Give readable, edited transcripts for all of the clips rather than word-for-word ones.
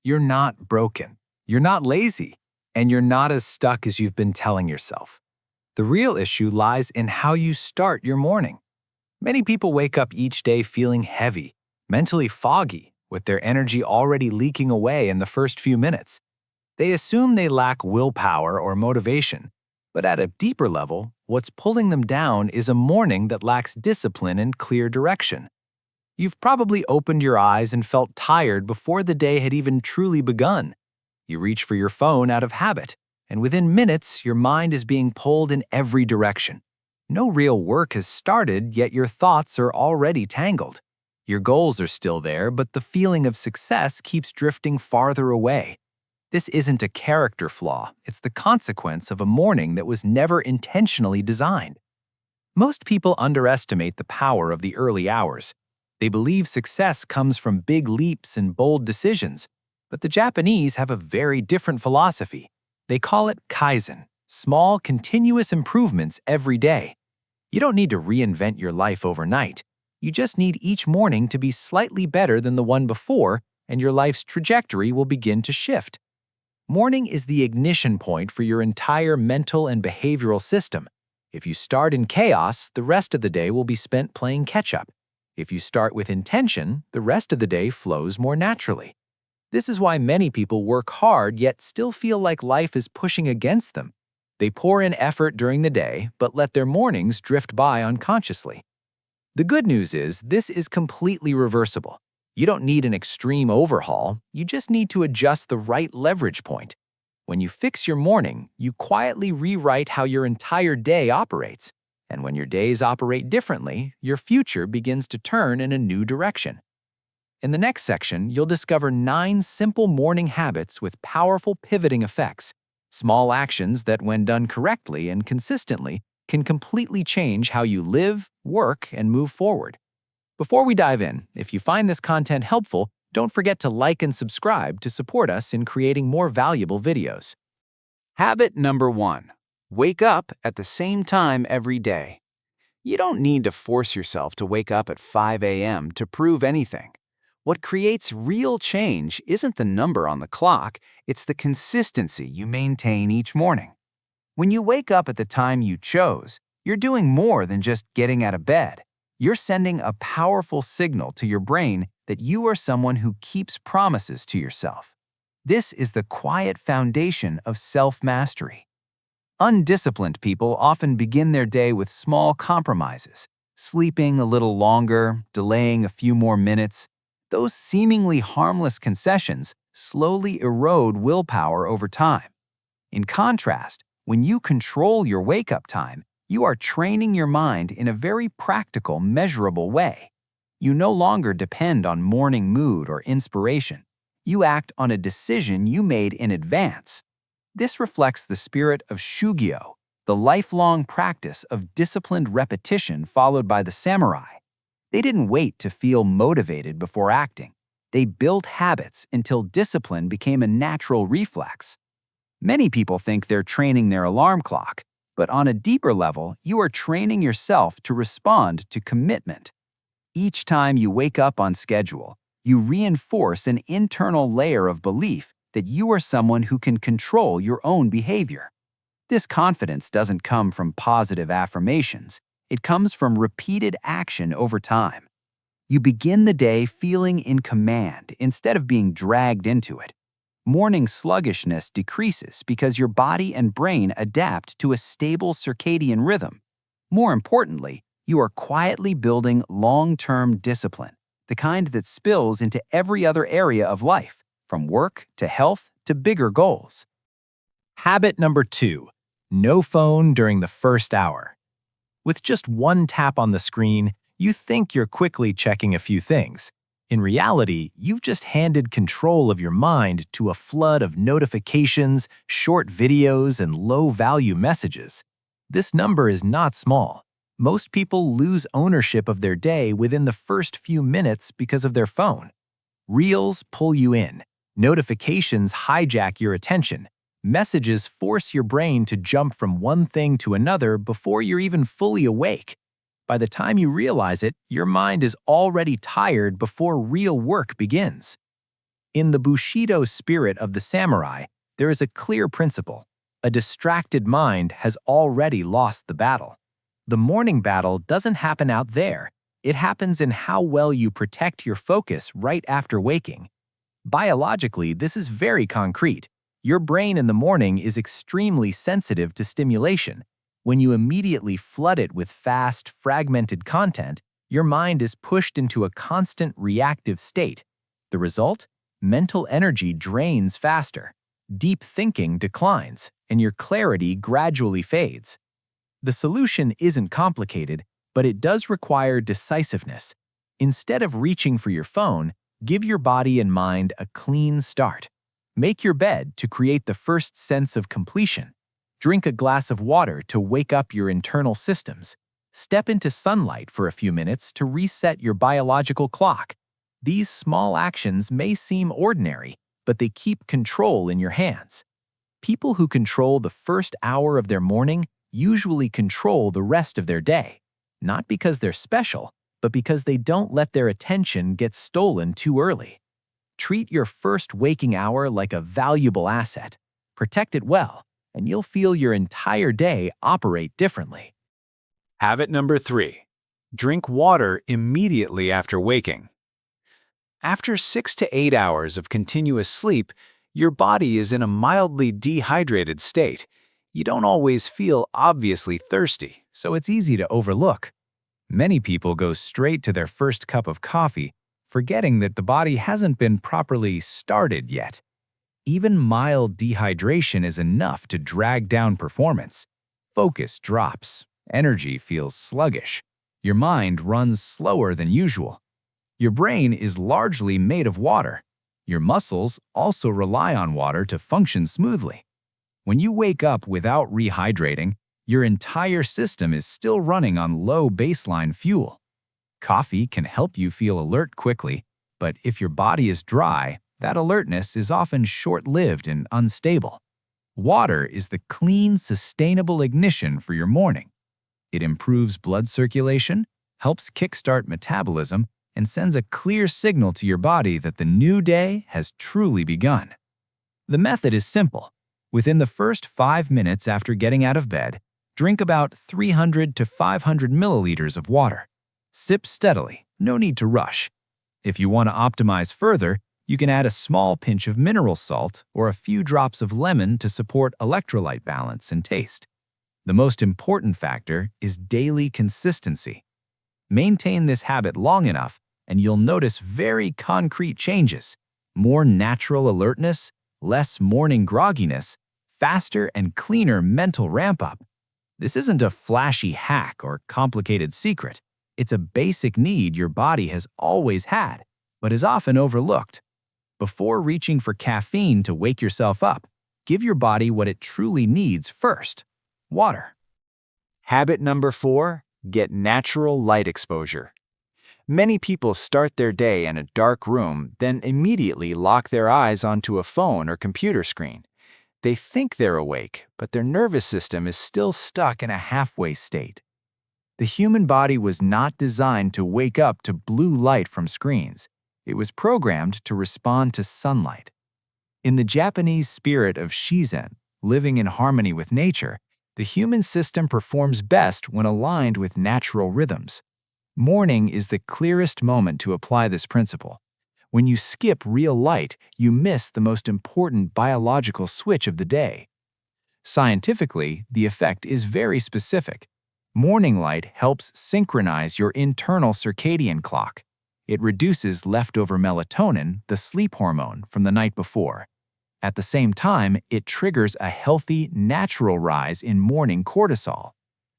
You're not broken. You're not lazy. And you're not as stuck as you've been telling yourself. The real issue lies in how you start your morning. Many people wake up each day feeling heavy, mentally foggy, with their energy already leaking away in the first few minutes. They assume they lack willpower or motivation, but at a deeper level, what's pulling them down is a morning that lacks discipline and clear direction. You've probably opened your eyes and felt tired before the day had even truly begun. You reach for your phone out of habit, and within minutes, your mind is being pulled in every direction. No real work has started, yet your thoughts are already tangled. Your goals are still there, but the feeling of success keeps drifting farther away. This isn't a character flaw, it's the consequence of a morning that was never intentionally designed. Most people underestimate the power of the early hours. They believe success comes from big leaps and bold decisions, but the Japanese have a very different philosophy. They call it Kaizen, small, continuous improvements every day. You don't need to reinvent your life overnight. You just need each morning to be slightly better than the one before, and your life's trajectory will begin to shift. Morning is the ignition point for your entire mental and behavioral system. If you start in chaos, the rest of the day will be spent playing catch-up. If you start with intention, the rest of the day flows more naturally. This is why many people work hard yet still feel like life is pushing against them. They pour in effort during the day, but let their mornings drift by unconsciously. The good news is this is completely reversible. You don't need an extreme overhaul, you just need to adjust the right leverage point. When you fix your morning, you quietly rewrite how your entire day operates. And when your days operate differently, your future begins to turn in a new direction. In the next section, you'll discover 9 simple morning habits with powerful pivoting effects, small actions that, when done correctly and consistently, can completely change how you live, work, and move forward. Before we dive in, if you find this content helpful, don't forget to like and subscribe to support us in creating more valuable videos. Habit number 1. Wake up at the same time every day. You don't need to force yourself to wake up at 5 a.m. to prove anything. What creates real change isn't the number on the clock, it's the consistency you maintain each morning. When you wake up at the time you chose, you're doing more than just getting out of bed. You're sending a powerful signal to your brain that you are someone who keeps promises to yourself. This is the quiet foundation of self-mastery. Undisciplined people often begin their day with small compromises, sleeping a little longer, delaying a few more minutes. Those seemingly harmless concessions slowly erode willpower over time. In contrast, when you control your wake-up time, you are training your mind in a very practical, measurable way. You no longer depend on morning mood or inspiration. You act on a decision you made in advance. This reflects the spirit of Shugyo, the lifelong practice of disciplined repetition followed by the samurai. They didn't wait to feel motivated before acting. They built habits until discipline became a natural reflex. Many people think they're training their alarm clock, but on a deeper level, you are training yourself to respond to commitment. Each time you wake up on schedule, you reinforce an internal layer of belief that you are someone who can control your own behavior. This confidence doesn't come from positive affirmations. It comes from repeated action over time. You begin the day feeling in command instead of being dragged into it. Morning sluggishness decreases because your body and brain adapt to a stable circadian rhythm. More importantly, you are quietly building long-term discipline, the kind that spills into every other area of life, from work to health to bigger goals. Habit number 2. No phone during the first hour. With just one tap on the screen, you think you're quickly checking a few things. In reality, you've just handed control of your mind to a flood of notifications, short videos, and low-value messages. This number is not small. Most people lose ownership of their day within the first few minutes because of their phone. Reels pull you in. Notifications hijack your attention. Messages force your brain to jump from one thing to another before you're even fully awake. By the time you realize it, your mind is already tired before real work begins. In the Bushido spirit of the samurai, there is a clear principle. A distracted mind has already lost the battle. The morning battle doesn't happen out there. It happens in how well you protect your focus right after waking. Biologically, this is very concrete. Your brain in the morning is extremely sensitive to stimulation. When you immediately flood it with fast, fragmented content, your mind is pushed into a constant reactive state. The result? Mental energy drains faster. Deep thinking declines, and your clarity gradually fades. The solution isn't complicated, but it does require decisiveness. Instead of reaching for your phone, give your body and mind a clean start. Make your bed to create the first sense of completion. Drink a glass of water to wake up your internal systems. Step into sunlight for a few minutes to reset your biological clock. These small actions may seem ordinary, but they keep control in your hands. People who control the first hour of their morning usually control the rest of their day, not because they're special, but because they don't let their attention get stolen too early. Treat your first waking hour like a valuable asset. Protect it well, and you'll feel your entire day operate differently. Habit number 3. Drink water immediately after waking. After 6 to 8 hours of continuous sleep, your body is in a mildly dehydrated state. You don't always feel obviously thirsty, So it's easy to overlook. Many people go straight to their first cup of coffee, forgetting that the body hasn't been properly started yet. Even mild dehydration is enough to drag down performance. Focus drops, energy feels sluggish, your mind runs slower than usual. Your brain is largely made of water. Your muscles also rely on water to function smoothly. When you wake up without rehydrating, your entire system is still running on low baseline fuel. Coffee can help you feel alert quickly, but if your body is dry, that alertness is often short-lived and unstable. Water is the clean, sustainable ignition for your morning. It improves blood circulation, helps kickstart metabolism, and sends a clear signal to your body that the new day has truly begun. The method is simple. Within the first 5 minutes after getting out of bed, drink about 300 to 500 milliliters of water. Sip steadily, no need to rush. If you want to optimize further, you can add a small pinch of mineral salt or a few drops of lemon to support electrolyte balance and taste. The most important factor is daily consistency. Maintain this habit long enough, and you'll notice very concrete changes. More natural alertness, less morning grogginess, faster and cleaner mental ramp-up. This isn't a flashy hack or complicated secret. It's a basic need your body has always had, but is often overlooked. Before reaching for caffeine to wake yourself up, give your body what it truly needs first: water. Habit number 4. Get natural light exposure. Many people start their day in a dark room, then immediately lock their eyes onto a phone or computer screen. They think they're awake, but their nervous system is still stuck in a halfway state. The human body was not designed to wake up to blue light from screens. It was programmed to respond to sunlight. In the Japanese spirit of Kaizen, living in harmony with nature, the human system performs best when aligned with natural rhythms. Morning is the clearest moment to apply this principle. When you skip real light, you miss the most important biological switch of the day. Scientifically, the effect is very specific. Morning light helps synchronize your internal circadian clock. It reduces leftover melatonin, the sleep hormone, from the night before. At the same time, it triggers a healthy, natural rise in morning cortisol.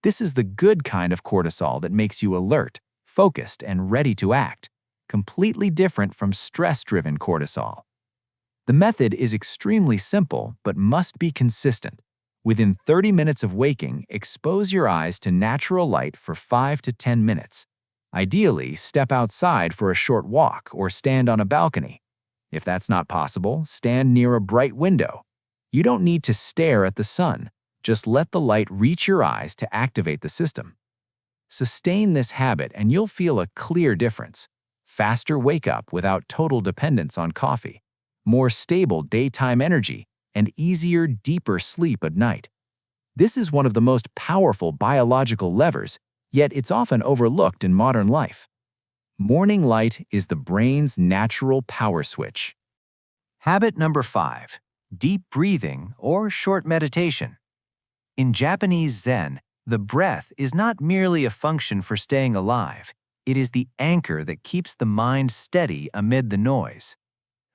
This is the good kind of cortisol that makes you alert, focused, and ready to act, completely different from stress-driven cortisol. The method is extremely simple but must be consistent. Within 30 minutes of waking, expose your eyes to natural light for 5 to 10 minutes. Ideally, step outside for a short walk or stand on a balcony. If that's not possible, stand near a bright window. You don't need to stare at the sun. Just let the light reach your eyes to activate the system. Sustain this habit and you'll feel a clear difference. Faster wake-up without total dependence on coffee. more stable daytime energy, and easier, deeper sleep at night. This is one of the most powerful biological levers, yet it's often overlooked in modern life. Morning light is the brain's natural power switch. Habit number 5. Deep breathing or short meditation. In Japanese Zen, the breath is not merely a function for staying alive. It is the anchor that keeps the mind steady amid the noise.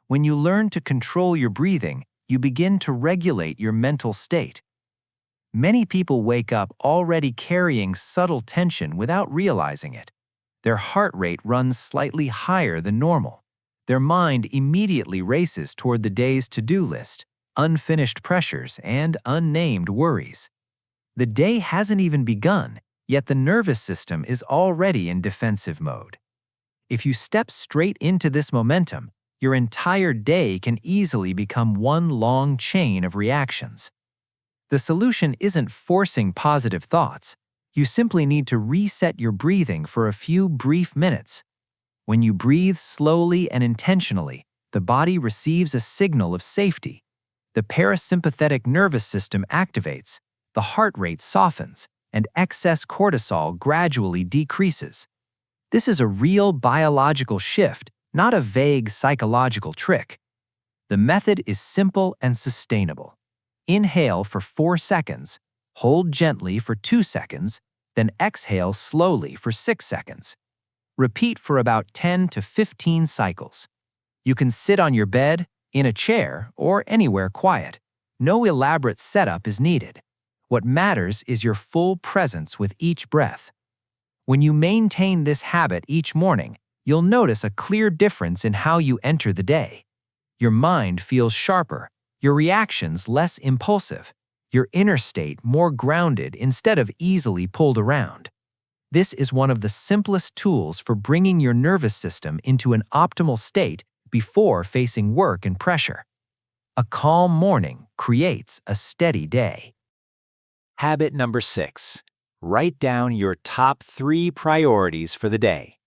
When you learn to control your breathing, you begin to regulate your mental state. Many people wake up already carrying subtle tension without realizing it. Their heart rate runs slightly higher than normal. Their mind immediately races toward the day's to-do list, unfinished pressures, and unnamed worries. The day hasn't even begun, yet the nervous system is already in defensive mode. If you step straight into this momentum, your entire day can easily become one long chain of reactions. The solution isn't forcing positive thoughts. You simply need to reset your breathing for a few brief minutes. When you breathe slowly and intentionally, the body receives a signal of safety. The parasympathetic nervous system activates, the heart rate softens, and excess cortisol gradually decreases. This is a real biological shift, not a vague psychological trick. The method is simple and sustainable. Inhale for 4 seconds, hold gently for 2 seconds, then exhale slowly for 6 seconds. Repeat for about 10 to 15 cycles. You can sit on your bed, in a chair, or anywhere quiet. No elaborate setup is needed. What matters is your full presence with each breath. When you maintain this habit each morning, you'll notice a clear difference in how you enter the day. Your mind feels sharper, your reactions less impulsive, your inner state more grounded instead of easily pulled around. This is one of the simplest tools for bringing your nervous system into an optimal state before facing work and pressure. A calm morning creates a steady day. Habit number 6. Write down your top 3 priorities for the day.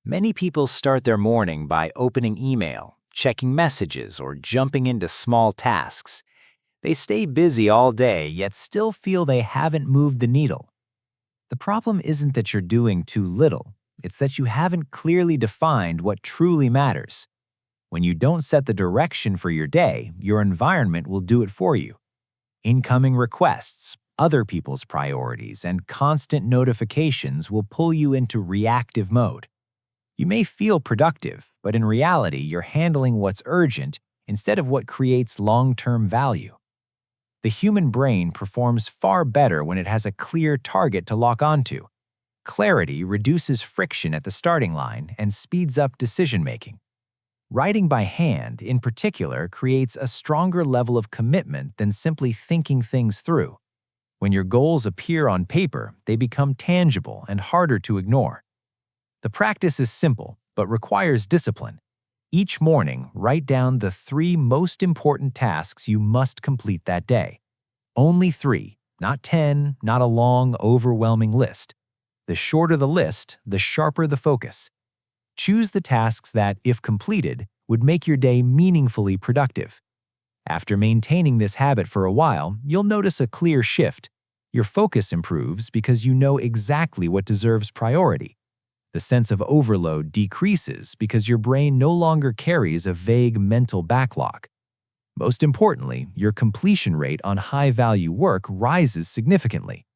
Many people start their morning by opening email, checking messages, or jumping into small tasks. They stay busy all day, yet still feel they haven't moved the needle. The problem isn't that you're doing too little, it's that you haven't clearly defined what truly matters. When you don't set the direction for your day, your environment will do it for you. Incoming requests, other people's priorities, and constant notifications will pull you into reactive mode. You may feel productive, but in reality, you're handling what's urgent instead of what creates long-term value. The human brain performs far better when it has a clear target to lock onto. Clarity reduces friction at the starting line and speeds up decision-making. Writing by hand, in particular, creates a stronger level of commitment than simply thinking things through. When your goals appear on paper, they become tangible and harder to ignore. The practice is simple, but requires discipline. Each morning, write down the 3 most important tasks you must complete that day. Only 3, not 10, not a long, overwhelming list. The shorter the list, the sharper the focus. Choose the tasks that, if completed, would make your day meaningfully productive. After maintaining this habit for a while, you'll notice a clear shift. Your focus improves because you know exactly what deserves priority. The sense of overload decreases because your brain no longer carries a vague mental backlog. Most importantly, your completion rate on high-value work rises significantly.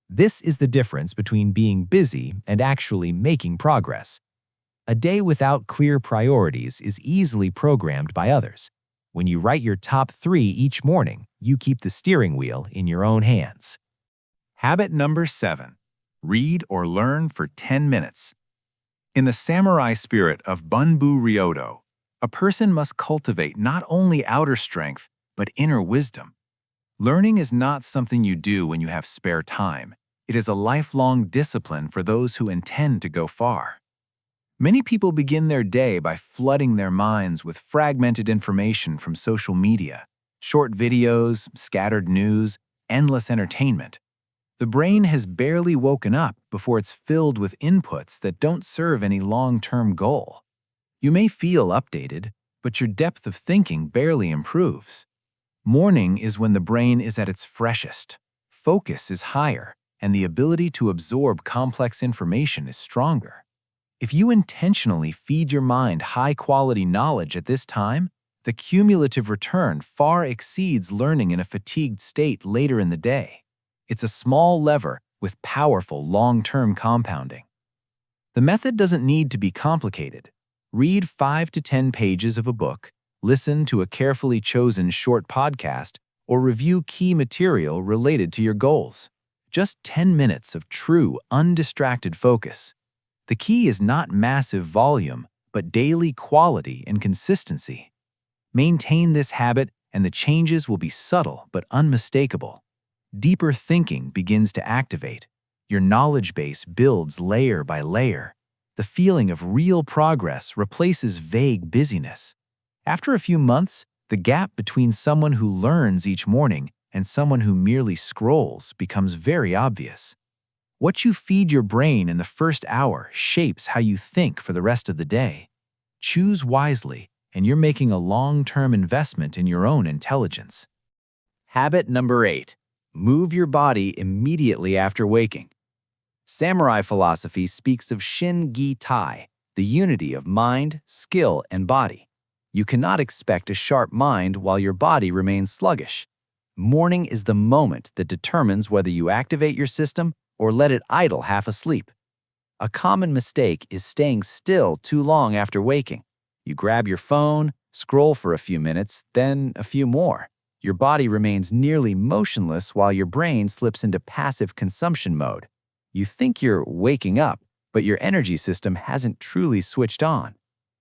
This is the difference between being busy and actually making progress. A day without clear priorities is easily programmed by others. When you write your top 3 each morning, you keep the steering wheel in your own hands. Habit number 7. Read or learn for 10 minutes. In the samurai spirit of Bushidō, a person must cultivate not only outer strength, but inner wisdom. Learning is not something you do when you have spare time. It is a lifelong discipline for those who intend to go far. Many people begin their day by flooding their minds with fragmented information from social media, short videos, scattered news, endless entertainment. The brain has barely woken up before it's filled with inputs that don't serve any long-term goal. You may feel updated, but your depth of thinking barely improves. Morning is when the brain is at its freshest. Focus is higher, and the ability to absorb complex information is stronger. If you intentionally feed your mind high-quality knowledge at this time, the cumulative return far exceeds learning in a fatigued state later in the day. It's a small lever with powerful long-term compounding. The method doesn't need to be complicated. Read 5 to 10 pages of a book, listen to a carefully chosen short podcast, or review key material related to your goals. Just 10 minutes of true, undistracted focus. The key is not massive volume, but daily quality and consistency. Maintain this habit, and the changes will be subtle but unmistakable. Deeper thinking begins to activate. Your knowledge base builds layer by layer. The feeling of real progress replaces vague busyness. After a few months, the gap between someone who learns each morning and someone who merely scrolls becomes very obvious. What you feed your brain in the first hour shapes how you think for the rest of the day. Choose wisely, and you're making a long-term investment in your own intelligence. Habit number 8. Move your body immediately after waking. Samurai philosophy speaks of Shin-Gi-Tai, the unity of mind, skill, and body. You cannot expect a sharp mind while your body remains sluggish. Morning is the moment that determines whether you activate your system or let it idle half asleep. A common mistake is staying still too long after waking. You grab your phone, scroll for a few minutes, then a few more. Your body remains nearly motionless while your brain slips into passive consumption mode. You think you're waking up, but your energy system hasn't truly switched on.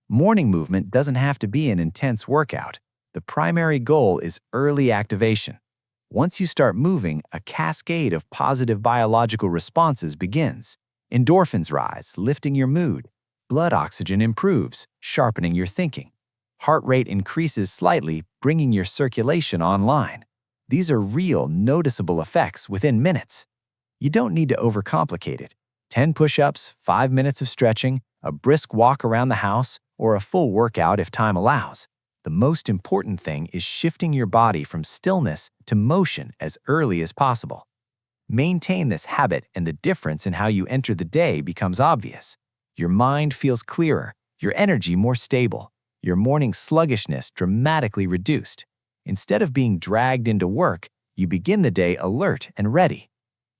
Morning movement doesn't have to be an intense workout. The primary goal is early activation. Once you start moving, a cascade of positive biological responses begins. Endorphins rise, lifting your mood. Blood oxygen improves, sharpening your thinking. Heart rate increases slightly, bringing your circulation online. These are real, noticeable effects within minutes. You don't need to overcomplicate it. 10 push-ups, 5 minutes of stretching, a brisk walk around the house, or a full workout if time allows. The most important thing is shifting your body from stillness to motion as early as possible. Maintain this habit, and the difference in how you enter the day becomes obvious. Your mind feels clearer, your energy more stable, your morning sluggishness dramatically reduced. Instead of being dragged into work, you begin the day alert and ready.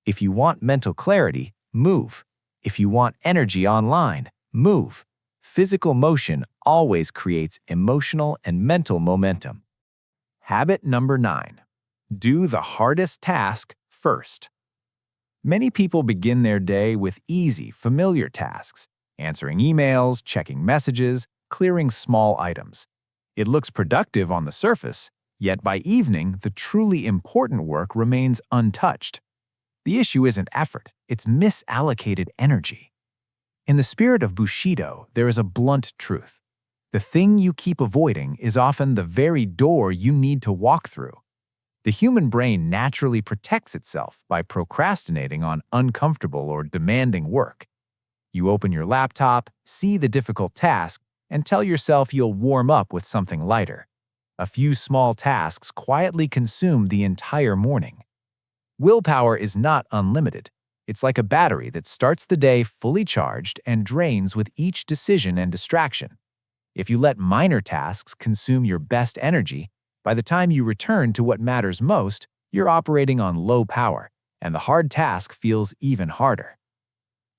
If you want mental clarity, move. If you want energy online, move. Physical motion always creates emotional and mental momentum. Habit number 9. Do the hardest task first. Many people begin their day with easy, familiar tasks, answering emails, checking messages, clearing small items. It looks productive on the surface, yet by evening, the truly important work remains untouched. The issue isn't effort, it's misallocated energy. In the spirit of Bushidō, there is a blunt truth. The thing you keep avoiding is often the very door you need to walk through. The human brain naturally protects itself by procrastinating on uncomfortable or demanding work. You open your laptop, see the difficult task, and tell yourself you'll warm up with something lighter. A few small tasks quietly consume the entire morning. Willpower is not unlimited. It's like a battery that starts the day fully charged and drains with each decision and distraction. If you let minor tasks consume your best energy, by the time you return to what matters most, you're operating on low power, and the hard task feels even harder.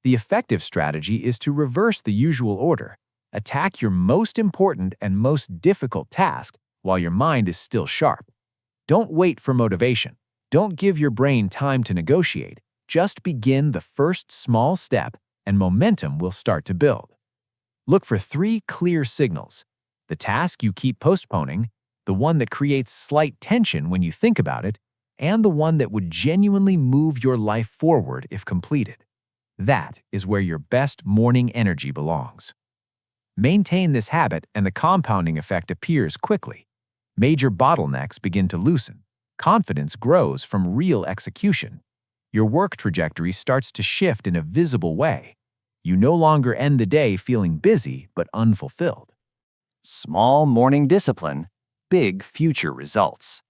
The effective strategy is to reverse the usual order. Attack your most important and most difficult task while your mind is still sharp. Don't wait for motivation. Don't give your brain time to negotiate. Just begin the first small step, and momentum will start to build. Look for 3 clear signals: the task you keep postponing, the one that creates slight tension when you think about it, and the one that would genuinely move your life forward if completed. That is where your best morning energy belongs. Maintain this habit, and the compounding effect appears quickly. Major bottlenecks begin to loosen. Confidence grows from real execution. Your work trajectory starts to shift in a visible way. You no longer end the day feeling busy but unfulfilled. Small morning discipline, big future results.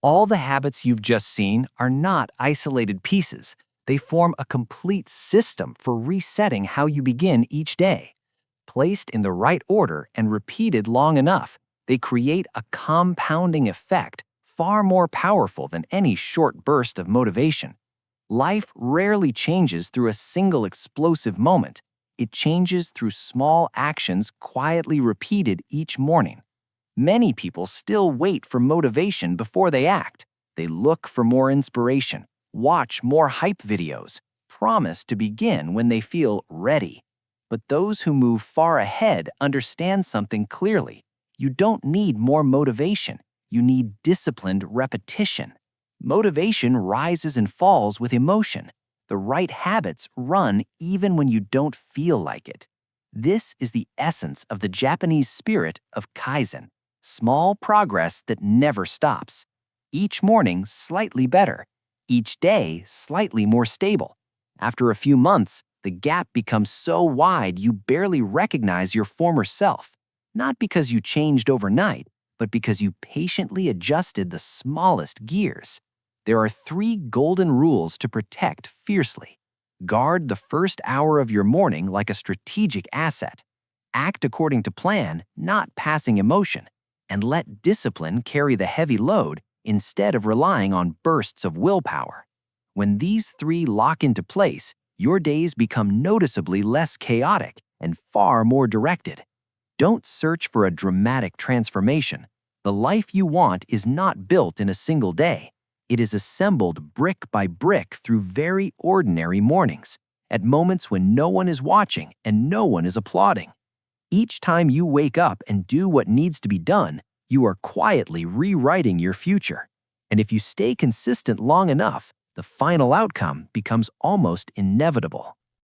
All the habits you've just seen are not isolated pieces. They form a complete system for resetting how you begin each day. Placed in the right order and repeated long enough, they create a compounding effect far more powerful than any short burst of motivation. Life rarely changes through a single explosive moment. It changes through small actions quietly repeated each morning. Many people still wait for motivation before they act. They look for more inspiration, watch more hype videos, promise to begin when they feel ready. But those who move far ahead understand something clearly. You don't need more motivation. You need disciplined repetition. Motivation rises and falls with emotion. The right habits run even when you don't feel like it. This is the essence of the Japanese spirit of Kaizen. Small progress that never stops. Each morning slightly better. Each day slightly more stable. After a few months, the gap becomes so wide you barely recognize your former self. Not because you changed overnight, but because you patiently adjusted the smallest gears. There are 3 golden rules to protect fiercely. Guard the first hour of your morning like a strategic asset. Act according to plan, not passing emotion. And let discipline carry the heavy load instead of relying on bursts of willpower. When these 3 lock into place, your days become noticeably less chaotic and far more directed. Don't search for a dramatic transformation. The life you want is not built in a single day. It is assembled brick by brick through very ordinary mornings, at moments when no one is watching and no one is applauding. Each time you wake up and do what needs to be done, you are quietly rewriting your future. And if you stay consistent long enough, the final outcome becomes almost inevitable.